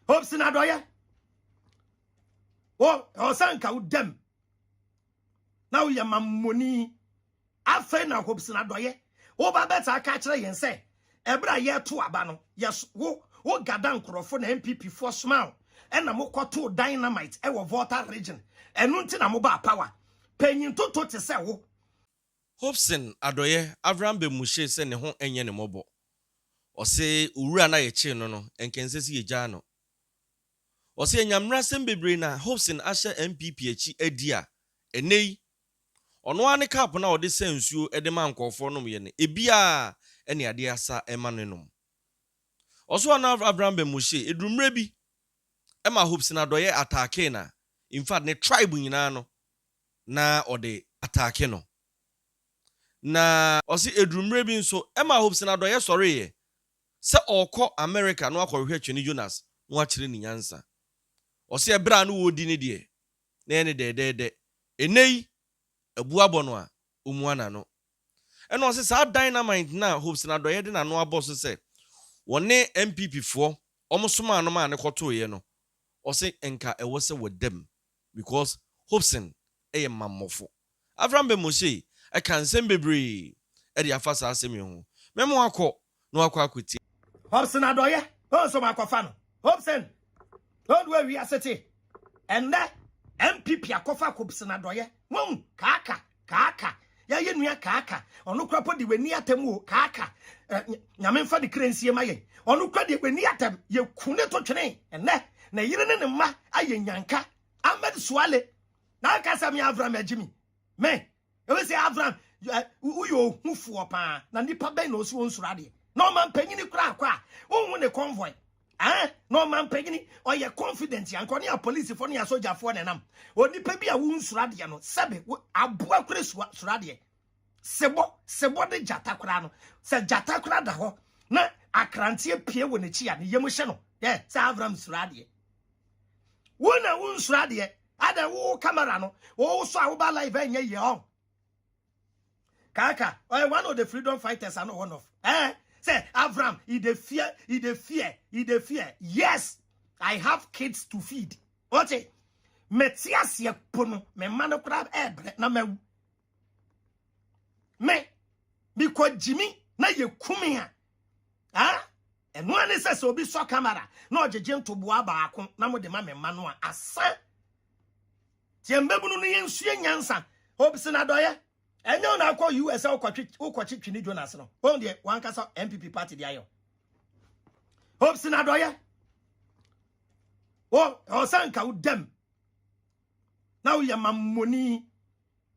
Hopeson Adorye. Oh, Osanka udem. Now you money. Afe na Hopeson Adorye. O ba beta ka kire yen se. Ebra ye to aba no. Yes, wo gadan krofo na MPP for smile. And na mokoto dynamite e wo Volta region. Enu nti na mo ba power. Penyin toto te se wo. Hopeson Adorye Avram be Moshe se ne ho enye ne mobo. Ose owura na ye chi no enkense si yeja no. Ose enyamra sem bebre na Hopeson ahye MPP achi adia enei ono ane cap na ode sensuo ede ma nkofo nom ye ne ebia ene ade asa ema nenom. Oso na Avram be Moshe edumre bi ema Hopeson Adorye attack na in fact ne tribe nyina no na ode attack no. Na osi edumre bi nso ema Hopeson Adorye sori ye se okọ America no akọhwe twene Jonas no akire ni nyansa. Osi ebra no wodi ne de na ene de enei abuabo no a omuana no. Eno osi sa dynamite na Hopeson Adorye de na no aboso se wone MPP fo omsoma no ma ne kwoto ye no. Osi enka ewo se wodem because Hopeson eye mamofo. Avram be Moshe I can send bebre e de afasa asemi ho. Memo akọ no akọ akoti. Hopeson Adorye. Oh, so makofa no. Hopeson. Don't worry, we are city. And that MPP akofa Hopeson Adorye. Kaka. Ya ye nua kaka. Onu krapo de weni atem wo kaka. Nyamemfa de krensie maye. Onu kwa de weni atem ye kune to twene. Enne na yire ne ma aye nyanka. Ahmed Swale. Na kasa mi Avram agimi. Me. You say Avram uyo hufu pa na nipa ben no so nsurade. No man panyini kura kwa. Won ne convoy. No man panyini or ye confident yanko ne police for ne soldier for nenam. Onipa bi a wo nsurade no sebe aboa kure surade. Sebo de jata kura no. Se jata kura da ho na akrantie pie wo ne chi a ne yemu hye no. Yeah, say Avram surade. Wona wo nsurade ada wo camera no. Wo so a wo ba live enye ye on. Kaka, one of the freedom fighters are not one of. Say, Avram, he de fear. Yes, I have kids to feed. Ote, metias ye pono, me mano crab ebre, na me, because Jimmy, na ye kumia. And one is so be so camera, no jejim to buaba, na mo de mame manua, asa. Tiembebunu ni yensuye nyansa, Hopeson Adorye. And now I call you as our Quachi Jonas. Only one cast MPP party. The ayo. Hopeson Adorye. Oh, Osanka udem. Now you money.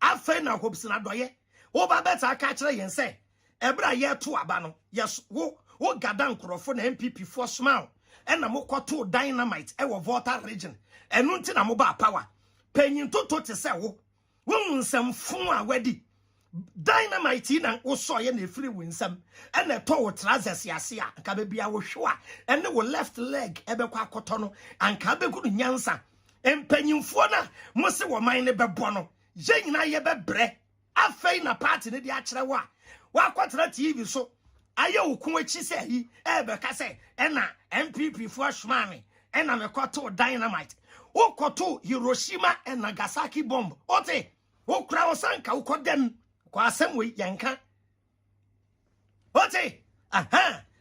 Afe na Hopeson Adorye. Oh, Babetta catcher and say, Ebra ye to abano. Yes, wo gadan krofo na MPP for smile. And na mokoto dynamite ewo Volta region. And nunti na moba power. Penyin to se wo. Won nsem fun a wedi. Dynamite na also ye na free winsam and the toe trousers yase a nka be bia wo hwa and the left leg ebekwa akoto no anka be gunu nyansa empanyimfo na mo se wo man ne bebo no ye nyina ye bebre afei na party ne dia kire wa akotra TV so aye okun achi se yi ebeka se na MPP fo ahwamane na me koto dynamite wo koto Hiroshima and Nagasaki bomb ote wo kra Osanka wo kodem kwa semwe yanka ote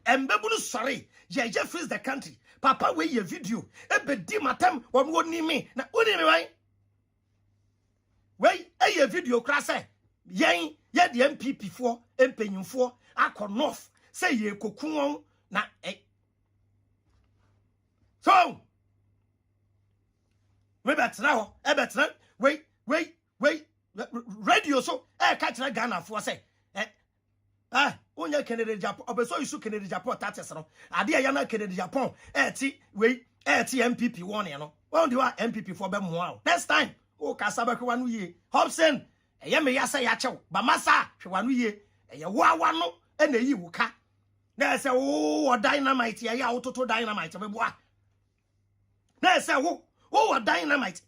embebunu sorry ye freeze the country papa we ye video ebedi matam woni me na woni me wan we ye video kra say yen ye de MPP fo empanyimfo akọ north say ye kokun na so we betra ho betra wait radio so catch na Ghana for say onya Kennedy Japan obeso isu Kennedy Japan tates no ade ya na Kennedy Japan ti MPP one no won de wa MPP for be mo a next time o kasa ba kwa no ye Hopeson eye me ya say ya chew ba masa hwe no ye eye wo awa no na yi wuka na say wo dynamite ya ya ototo dynamite be boa na say wo dynamite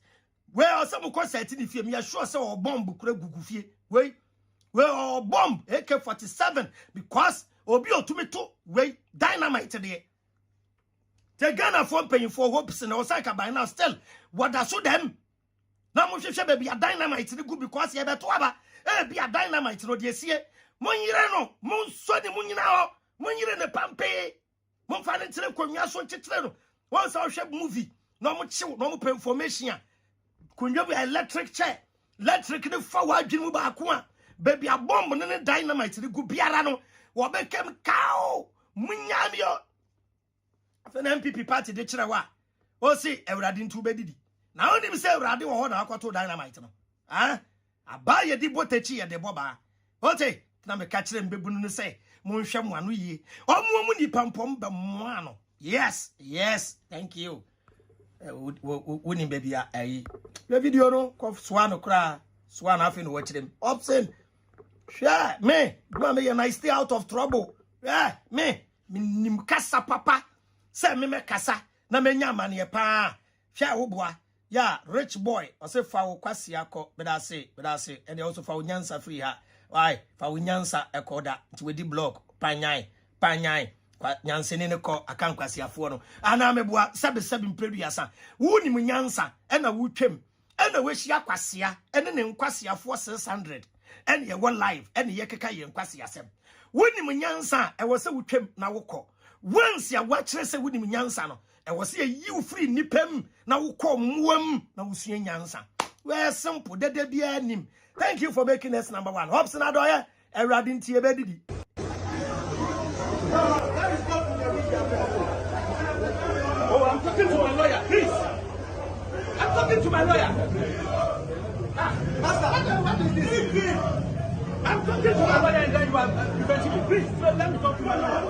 where some concert in the me sure say or bomb kura gugufie we or bomb AK-47 because obi otumeto we dynamite there Te Ghana for paying for Hopeson or Saka by now still. What does so them? Now Moshe be a dynamite the good because you better be a dynamite no de see. Monirano, Mon so de Munina, Monire ne Pampe. Mon fan tele kwanya so ntetere. Once I share movie, no mo chill, no mo information. Kunyo be electric chair. Electric the forward dwenu ba ko a. Baby a bomb ne dynamite the good biara no. Wo be kem cow. Munyamio. Afen MPP party de kire wa. O si Ewrade ntu be didi. Na oni mi se Ewrade wo ho na akwato dynamite no. Ah? Abaye di botechi ye de boba. Ote, na me ka kire mbebunu no se, monhwe mo anu yie. Omo mu ni pampom be mo ano. Yes, thank you. Woni baby ayi. The video no ko swano kra, swano afi no watch them. Option. Sure, me, do me and I stay out of trouble. Yeah, me nim kasa papa. Say me kasa na me nya mane pa. Sure wo boa. Yeah, rich boy. I say fa wo kwasi akọ, but I say, and they also fa wo nyansa free ha. Why? Fa wo nyansa ekoda nti we di blog panyai. Kwa nyansene ne ko akan kwasi afo no. Ana me boa sebe mpredu yasa. Wo nim nyansa e na wo twem. E na we hia kwasia, e ne nkwasi afo 600. And ye one live, and ye keka ye nkwasi asem. Woni munyansa e wo se wutwem na wokọ. Once ya wachire se woni munyansa no, e wo se ye free nipam na wokọ muam na wusua nyansa. We simple dede bia nim. Thank you for making us number 1. Hopeson Adorye, Ewrade ntie be didi. Oh, I'm talking to my lawyer, please. I'm talking to my lawyer. Master, what is this? I'm talking to my lawyer and then you are eventually. Please, so let me talk to my lawyer.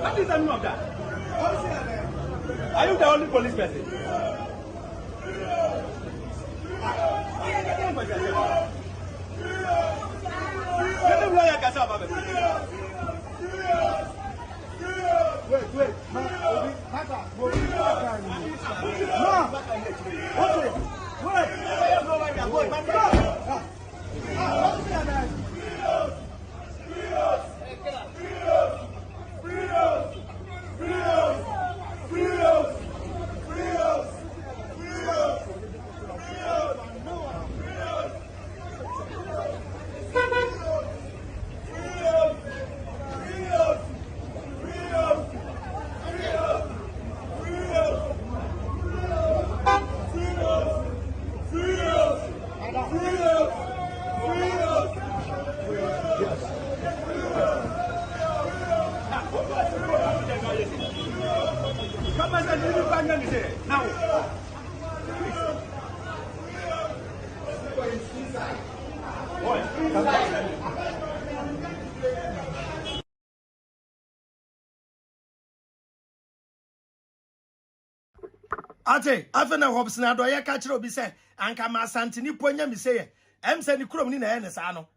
What is the meaning of that? Are you the only police person? Let me lawyer Kasaba. Wait. Ate, afena Hopeson Adorye ka kire obi se anka ma santini ponya mi se em se ni krom ni na ene sa no.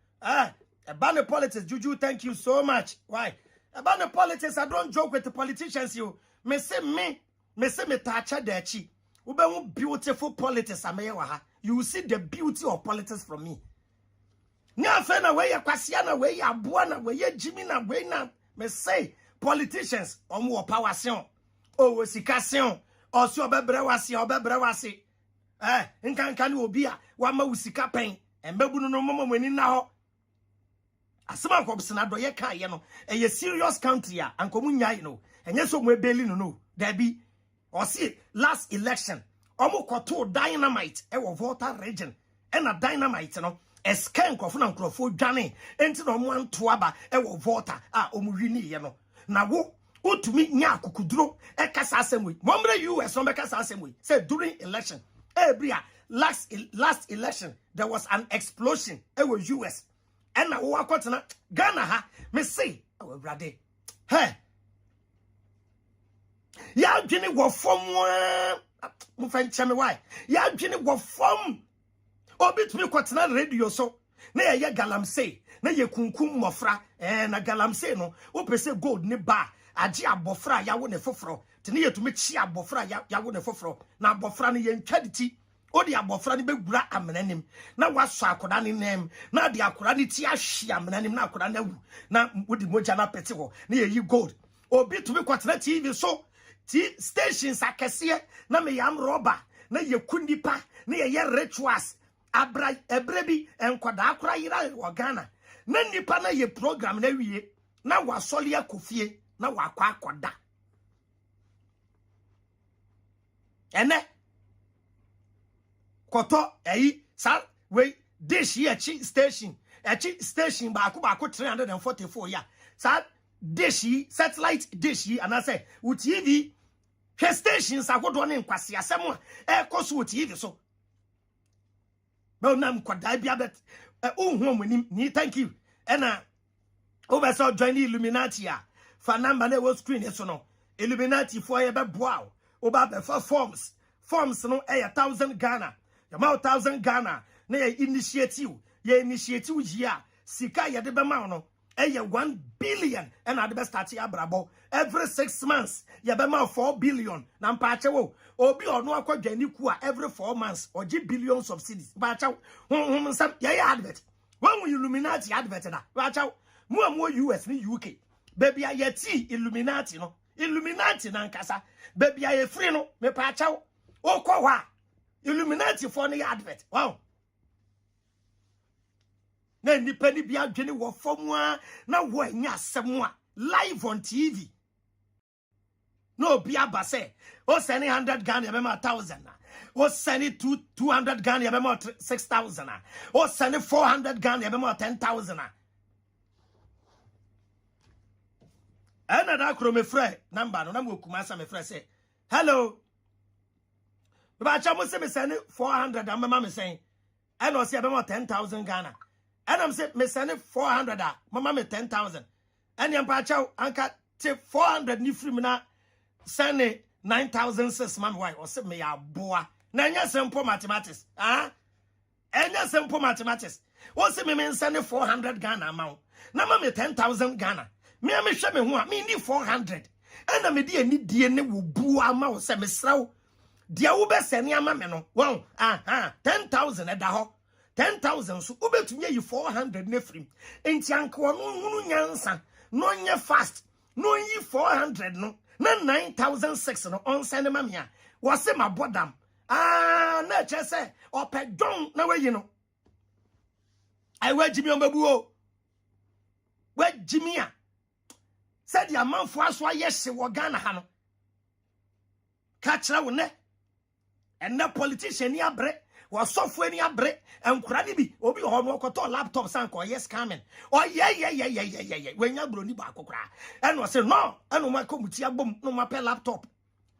About the politics, Juju, thank you so much. Why? About the politics, I don't joke with the politicians. You me say me tacha dechi. Ube beautiful politics. You see the beauty of politics from me. Nya fena we ya kwasiana we ya buana we ya jimina we na me say politicians omo power sion. O sika sion. Osi obebrewase. Nkanka ni obi a wa ma usika pen. Embebu no momo mani na ho. Asema Hopeson Adorye ka ye no eye serious country a ankomu nyai no enye so mo ebeli no there be or see last election omo koto dynamite e wo Volta region e na dynamite no escan krofo na krofo dwane enti no mo anto aba e wo Volta a omo hwini ye no na wo utumi nya akukuduro e kasa asemwe momre US no be kasa asemwe say during election ebria last election there was an explosion e wo US. And now what na Ghana ha me say oh brother hey ya dwene wo fom mo fa nchame why ya dwene wo fom obi tumi kwatena radio so na ye galamsey na ye kunkum mofra na galamsey no wo pese gold ne ba agi abofra ya wo ne foforo te ne ye tumi chi abofra ya wo ne foforo na abofra ne ye ntwaditi odi abofra ni begura amenanim na waso akoda ni nem na de akoda ni ti ahwe amenanim na akoda na wu na wodi moja na pete ho na ye gold obi to be kwatena TV so ti stations akese na me yam roba na ye kundipa na ye rituals abra ebrebi enkoda akora yira wo Ghana na nipa na ye program na wie na wasole akofie na wakwa akoda ene koto sa we dish ye chi station ba 344 ya sa dish satellite dish and I say TV stations agodo ne nkwase asem a ekoso TV so nam kwada bia bet ohun ni thank you ena Hopeson join the Illuminati a fa number na wo screen so no Illuminati for ye be boa oba be for forms no 1,000 Ghana your 1,000 Ghana na ye initiative here sika ye de be ma no 1 billion and at the best start abrabo every 6 months ye be ma 4 billion na mpache wo obi ono akwadwani ku a every 4 months oji billions of cedis mpache sam ye advert when we Illuminati advert na mpache mo US ni UK baby aye ti Illuminati no Illuminati na nkasa baby aye free no me mpache wo kwa wa Illuminati for ni advert wow na nipa ni bia dwene wo fomwa na wo anya asem a live on TV no bia ba say o send 100 Ghana ya be ma 1,000 na o send 200 Ghana ya be ma 6,000 na o send 400 Ghana ya be ma 10,000 na ana da kro me frɛ number no na mo kuma sa me frɛ say hello ba cha mo se me send 400 am ma me say and o se ya be ma 10,000 Ghana. And I'm saying, me send 400 mama me 10,000. And yam pacha anka take 400 ni free me na send 9,006 man why or say me ya boa. Na nya simple mathematics. Enya simple mathematics. O say me send 400 Ghana amount. Na mama me 10,000 Ghana. Me hwe me ho me need 400. And me die ni die ne wo bua ma o say me sraw. Dia wo be send ama me no. Wow, 10,000 eda ho. 10,000 so ubetumi yi 400 nefrim enti anka no hunu nyansa no nye fast no yi 400 no na 9,006 no on send ma me a wo se mabodam na che se opedon na we yi no ai wa jimi on babu o wa jimi a se dia manfo aso ayehye wo Ghana ha no ka kira wo ne enne politician ni abre was software ni abre enkura bi obi ho no okoto laptop san ko yes scamming oh yeah when ya bro ni ba kokora and was say no and o ma komuti agbom no ma pe laptop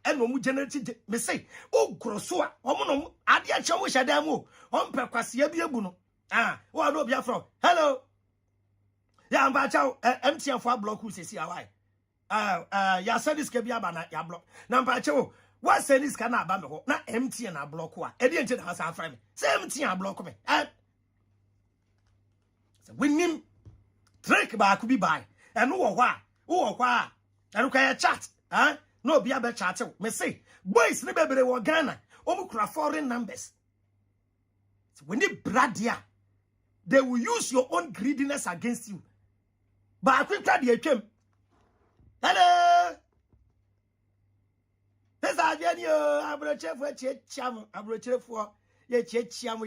and o mu generate me say o grosso a o mo no ade a che wo hyada mu o mpe kwase bi ebu no wo no bia from hello ya mba cha MTN for block who say why ya say this ke bia ba na ya block na mba cha wo what say this can aba me ho na MTN na block wa e dey nche na sa afra me say MTN block me so we nim trick ba ku bi buy and wo kwa and ka ya chat no be aba chat me say boys ni bebere wo Ghana o mu kura foreign numbers so we need bradia they will use your own greediness against you ba ku kwa de atwam hello this avianio abrochefo chiam abrochefo ye chiam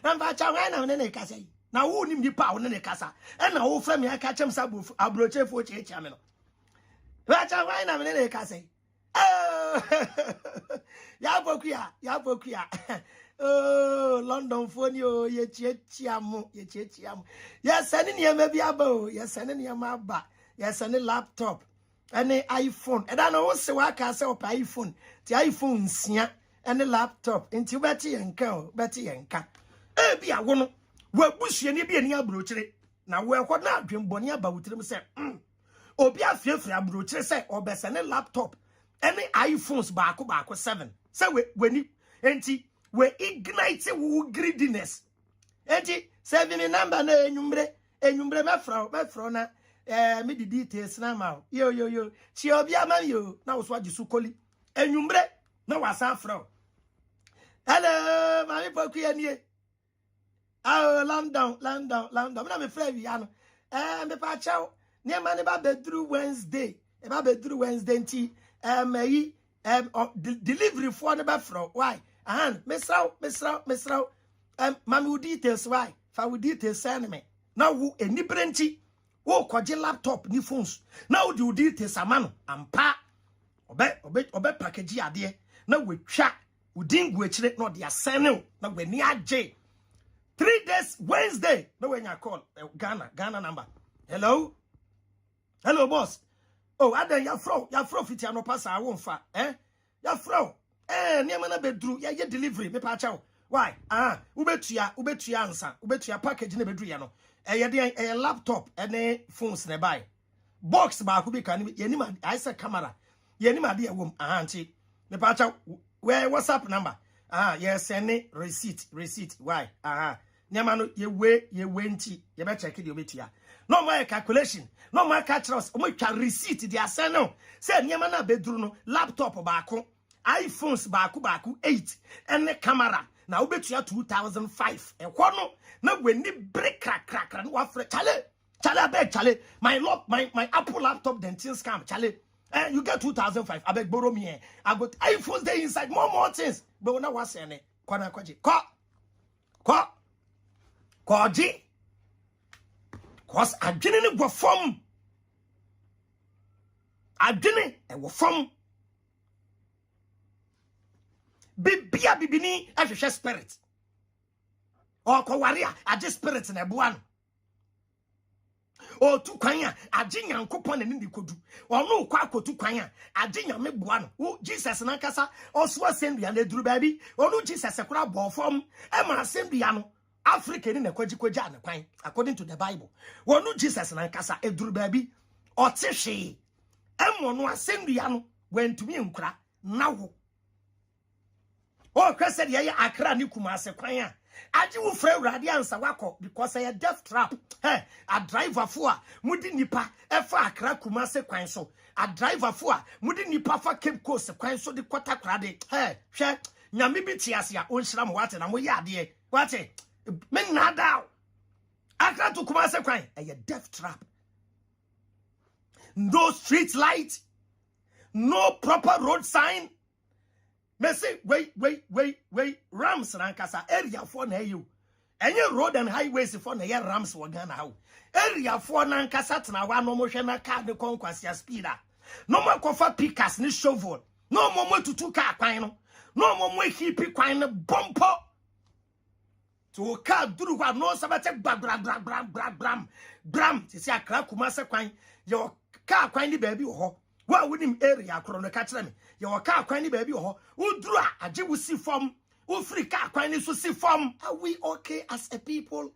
and ba cha wan na ne kasa na wo nim di pa wo ne kasa e na wo fra me aka chem sabu abrochefo chiam no ba cha wan na ne kasa ya bokuya oh London phone yo ye chiam ye send ni ma bi aba ye send ni ma aba ye send laptop any iPhone and I know se wa ka se op iPhone ti iPhone nsia any laptop nti beti yenka bi awo no wa busue ni bi ani abrochire na wo ekwo na adwemboni aba wutirim se obi afiefre abrochire se obese ne laptop any iPhones baako 7 se we nti we ignite wo greediness enti se bi ni number na enyumbre mefro na me di details na ma yo chi obi ama yo na wo so agisu koli enwumbre na wasa afro hello mami poku ya nie London na me frɛ wi ya no me pa chaw ne ma ne ba bedru Wednesday nti delivery for the bafro. Why? Miss out. Mami details why? For details send me. Now who any branchi? Oh, kwaje laptop ni phones. Now do details amano. Ampa. Obe package ade. Now we twa. Udin gwechire no dia send. Now we ni aje. 3 days Wednesday. No when you call Ghana number. Hello, boss. Oh, adan ya fro fiti no pass I won't fa. Ya fro. Niam na bedru ya delivery me pa cha. Why? Ubetua answer. Ubetua package na bedru ya no. Ye laptop ene phones ne buy. Box ba ku bi kan ye ni ma I say camera. Ye ni ma de wom anti. Me pa cha where WhatsApp number. Yes send receipt. Why? Niam no ye we nti ye be check the obetua. No more calculation. No more catch us. We can receipt the asano. Say niam na bedru no laptop baako. iPhones baako 8 and the camera. Now ubetua 2005. E no na weni break crack no afre chale my Apple laptop dentin scam chale. You get 2005. I beg borrow me. I got iPhones there inside more things. But now what's saying? Kwana kwaji. Koji. Cause adwene ne go fom. Adwene e wo fom. Bibini ahwehwe spirit. O ko waria age spirit na eboa no. O tu kwan a age nyankopon na ni kodu. Ono kwa akotu kwan a age nyame boa no. O Jesus na kasa oso asembia na duru baabi. Ono Jesus ekura bo fom. E ma asembia no Africa ni na kwagikwaja na kwan according to the Bible. Ono Jesus na kasa eduru baabi. Otehwe. Emo no asembia no wentumi nkura nawo. Oh, said ya akra ni kumase kwan a age wo fra urade ansa wako because I death trap. Hey, a driver for mudi nipa e fa akra kumase kwan so. A driver for mudi nipa fa Cape Coast kwan so de kwata krade. Hey, hwe nyame bi tiase a onhira mo wate na mo ya ade. Wate men na daw. Akra to kumase kwan a death trap. No street light, no proper road sign. Me say wait Rams rankasa area for na you. Any road and highways for na ya Rams wa Ghana how. Area for na nkasa tena wa no mo hwe na car de conquest speeder. No mo kofa pickers ni shovel. No mo tutu car kwan no. No mo hippie kwan no bompo. To car duru wa no sabate bram. Ti say akra kumase kwan. Your car kwan ni baby ho. Wa wonim area kro no ka kire me ye wo ka kwan ni baabi ho uduru a age wo si fom wo free ka kwan ni so si fom. Are we okay as a people?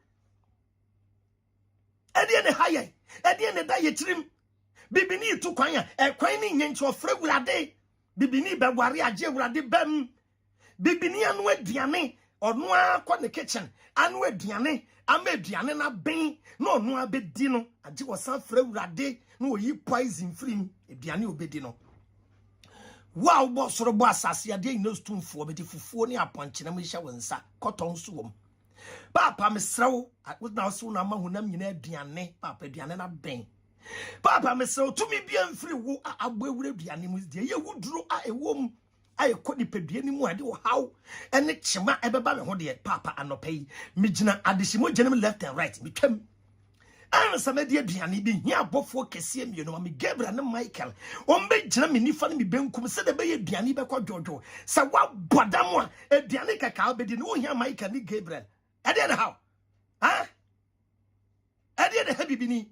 Ede ne haye ede ne da ye tirim bibini tu kwan a kwan ni nyenche ofre wurade bibini be ware age wurade bam bibini anu aduane onu akọ ne kitchen anu aduane ama aduane na ben no onu abedi no age wo san frɛ wurade no yi poison free aduane obedi no. Wow, boss robo asase ade no stumfo obedi fufuo ne aponche na mo hye wonsa cotton so wom. Papa mesrew na so na ma hunam nyina aduane papa aduane na ben. Papa mesrew tumi bia mfiri wo agbawura aduane mu de ye wuduro a ewom aye kodi pedua ni mu ade wo haw ene chema ebeba me ho de papa anopai migina adehimo genem left and right mitwam. An samedi aduane bi hia abofo kese mienu ma Gabriel ne Michael ombe gina me nifa ne me benkum se de be aduane be kwadwojo sa wa bodam a aduane kaka obedi ne wo hia Michael ne Gabriel ade na how ade de habibini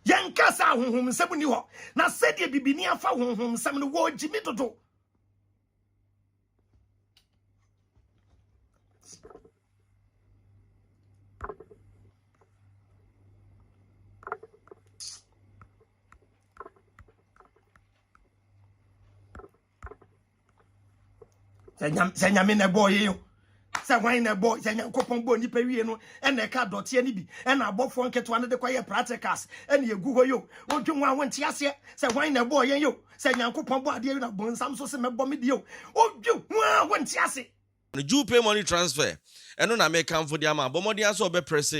yankasa honhom nsem ni ho na se de bibini afa honhom nsem ne wo gimi dodo. Senya me ne boy yo. Se wan ne boy senya kopon bo nipa wie no e na ka dote ani bi e na abofo nketo ne de kwaye practicals e na egu ho yo. Odwu nwa won tiase se wan ne boy yo. Senya kopon bo ade na bonsam so se mebo me de yo. Odwu nwa won tiase. No you pay money transfer. Eno na make am for the ama. But money aso be press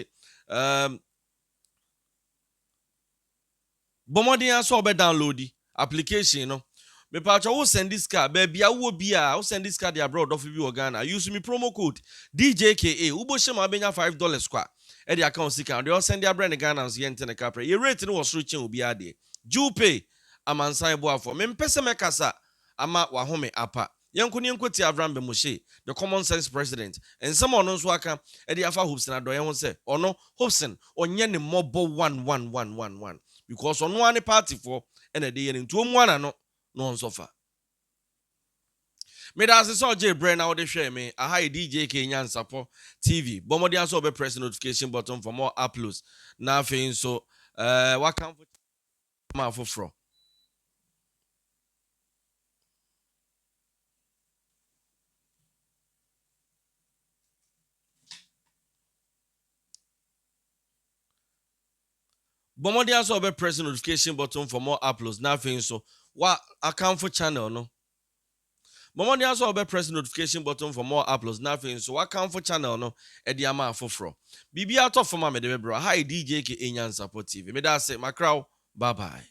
Bomodin so be download application no. Me pacha wo send this card baby awo bia wo send this card abroad of bi Ghana. Use me promo code DJKA. Ubo shema benya $5 kwa. E the account sika. They send their brand Ghana so yente ne kapre. Ye rate no was reaching obi ade. Jupe amansan bo afọ. Me mpese mekasa ama wahome apa. Yankuni yankoti Avram be Moshe, the common sense president. And some on nso aka e the afa Hopeson Adorye won say, "Ono Hopeson onye ne mobo 11111 because ono ane party for and e dey into omwana no nso fa." Me da so J brain na wo de hwe me, aha Djka Nyansapo TV. Bomodi aso be press notification button for more uploads. Na afei nso welcome for ma foforo. Bomodi aso be press notification button for more uploads. Na afei nso wa account for channel no. Bomodi aso be press notification button for more uploads. Na afei nso wa account for channel no e di ama foforo. Bibia to for ma me de bro. Hi Djka Nyansapo TV. Me da say makraw. Bye bye.